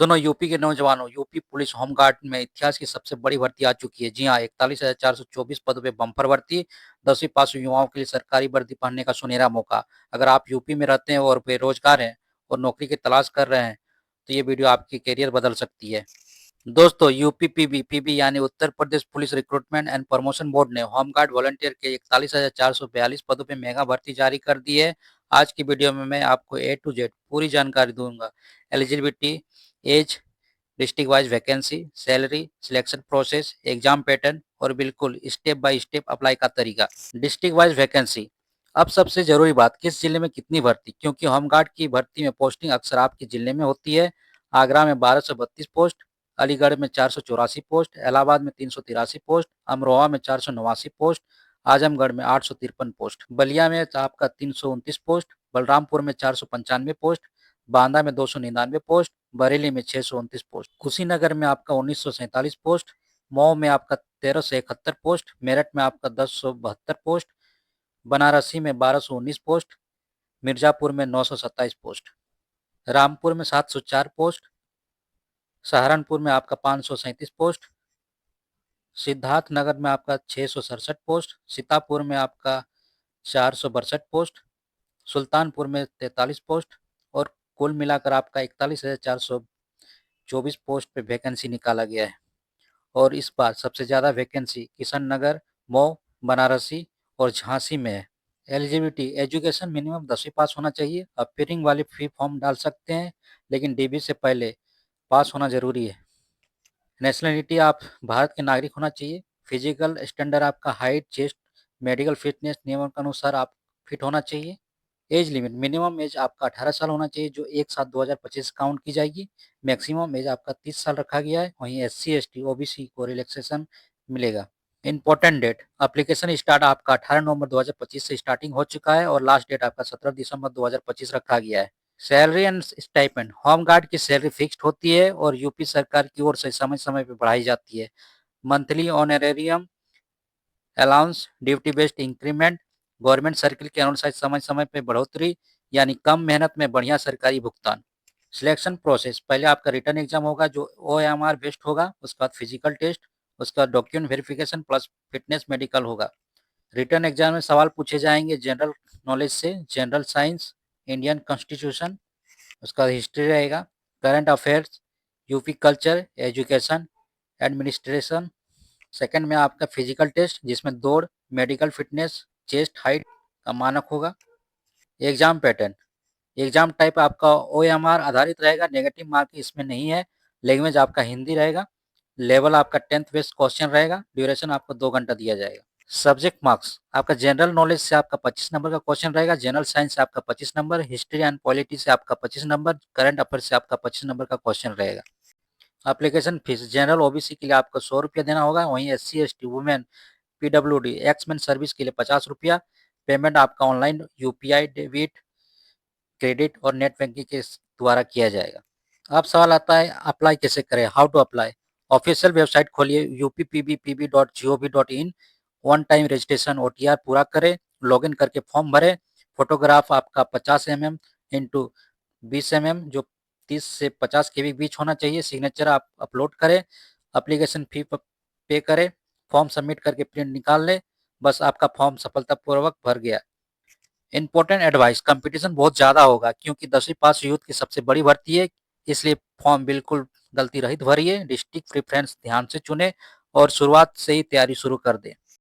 दोनों यूपी के नौजवानों, यूपी पुलिस होमगार्ड में इतिहास की सबसे बड़ी भर्ती आ चुकी है। जी हाँ, 41,424 पदों पे बम्पर भर्ती, 10वीं पास युवाओं के लिए सरकारी वर्दी पहनने का सुनहरा मौका। अगर आप यूपी में रहते हैं और बेरोजगार हैं और नौकरी की तलाश कर रहे हैं, तो ये वीडियो आपकी करियर बदल सकती है। दोस्तों, यूपी पीबी यानी Uttar Pradesh police recruitment and promotion board ने होमगार्ड वॉलंटियर के 41,442 पदों पे मेगा भर्ती जारी कर दी है। आज की वीडियो में मैं आपको ए टू जेड पूरी जानकारी दूंगा। Eligibility, age, district wise vacancy, salary, selection process, exam pattern और बिल्कुल स्टेप बाय स्टेप अप्लाई का तरीका। District wise vacancy. अब सबसे जरूरी बात, किस जिले में कितनी भर्ती, क्योंकि होमगार्ड की भर्ती में पोस्टिंग अक्सर आपके जिले में होती है। आगरा में 1232 पोस्ट, अलीगढ़ में 484 पोस्ट, इलाहाबाद में 383 पोस्ट, अमरोहा में 489 पोस्ट, आजमगढ़ में 853 पोस्ट, बलिया में आपका 329 पोस्ट, बलरामपुर में 495 पोस्ट, बांदा में 299 पोस्ट, बरेली में 629 पोस्ट, कुशीनगर में आपका 1947 पोस्ट, मऊ में आपका 1371 पोस्ट, मेरठ में आपका 1072 पोस्ट, बनारसी में 1219 पोस्ट, मिर्जापुर में 927 पोस्ट, रामपुर में 704 पोस्ट, सहारनपुर में आपका 537 पोस्ट, सिद्धार्थनगर में आपका 667 पोस्ट, सीतापुर में आपका 462 पोस्ट, सुल्तानपुर में 43 पोस्ट और कुल मिलाकर आपका 41,424 पोस्ट पे वैकेंसी निकाला गया है। और इस बार सबसे ज़्यादा वैकेंसी किशन नगर, मऊ, बनारसी और झांसी में है। एलिजिबिलिटी, एजुकेशन मिनिमम 10वीं पास होना चाहिए। अपियरिंग वाले फी फॉर्म डाल सकते हैं, लेकिन डीबी से पहले पास होना जरूरी है। नेशनलिटी, आप भारत के नागरिक होना चाहिए। फिजिकल स्टैंडर्ड आपका हाइट, चेस्ट, मेडिकल फिटनेस नियमों के अनुसार आप फिट होना चाहिए। एज लिमिट, मिनिमम एज आपका 18 साल होना चाहिए, जो 1/7/2025 काउंट की जाएगी। मैक्सिमम एज आपका 30 साल रखा गया है। वहीं SC ST OBC को रिलैक्सेशन मिलेगा। इंपॉर्टेंट डेट, एप्लीकेशन स्टार्ट आपका 18 नवंबर 2025 से स्टार्टिंग हो चुका है और लास्ट डेट आपका 17 दिसंबर 2025 रखा गया है। सैलरी एंड स्टाइपेंड, होमगार्ड की सैलरी फिक्स्ड होती है और यूपी सरकार की ओर से समय समय पर बढ़ाई जाती है। Monthly honorarium, allowance, duty based increment, government circle के अनुसार समय समय पर बढ़ोतरी, यानी कम मेहनत में बढ़िया सरकारी भुगतान। सिलेक्शन प्रोसेस, पहले आपका रिटर्न एग्जाम होगा जो OMR बेस्ड होगा, उसके बाद फिजिकल टेस्ट, उसका document verification plus fitness medical होगा। रिटर्न एग्जाम में सवाल पूछे जाएंगे जनरल नॉलेज से, जनरल साइंस, इंडियन कॉन्स्टिट्यूशन, उसका हिस्ट्री रहेगा, current affairs, UP culture, education, administration. Second में आपका फिजिकल टेस्ट जिसमें दौड़, मेडिकल फिटनेस, चेस्ट हाइट का मानक होगा। एग्जाम पैटर्न, एग्जाम टाइप आपका OMR आधारित रहेगा, नेगेटिव मार्क इसमें नहीं है। लैंग्वेज आपका हिंदी रहेगा। लेवल आपका 10th बेस्ड क्वेश्चन रहेगा। ड्यूरेशन आपको 2 घंटा दिया जाएगा। सब्जेक्ट मार्क्स, आपका जनरल नॉलेज से आपका 25 नंबर का क्वेश्चन रहेगा, जनरल साइंस से आपका 25 नंबर, हिस्ट्री एंड पॉलिटी से आपका 25 नंबर, करंट अफेयर से आपका 25 नंबर का क्वेश्चन रहेगा। एप्लीकेशन फीस, जनरल OBC के लिए आपको 100 रुपया देना होगा। वहीं SC ST women, PWD ex man service के लिए 50 रुपया। पेमेंट आपका ऑनलाइन UPI, डेबिट, क्रेडिट और नेट बैंकिंग के द्वारा किया जाएगा। अब सवाल आता है अप्लाई कैसे करें, how to apply. Official website खोलिए uppbpb.gov.in। One time registration OTR पूरा करें, लॉगिन करके फॉर्म भरें। फोटोग्राफ आपका 50 mm इंटू 20 mm, जो 30 से 50 के बीच होना चाहिए। सिग्नेचर आप अपलोड करें, एप्लीकेशन फी पे करें, फॉर्म सबमिट करके प्रिंट निकाल लें। बस आपका फॉर्म सफलतापूर्वक भर गया। इंपॉर्टेंट एडवाइस, कंपटीशन बहुत ज़्यादा होगा क्योंकि 10वीं पास यूथ की सबसे बड़ी भर्ती है, इसलिए फॉर्म बिल्कुल गलती रहित भरिए, डिस्ट्रिक्ट प्रेफरेंस ध्यान से चुने और शुरुआत से ही तैयारी शुरू कर दें।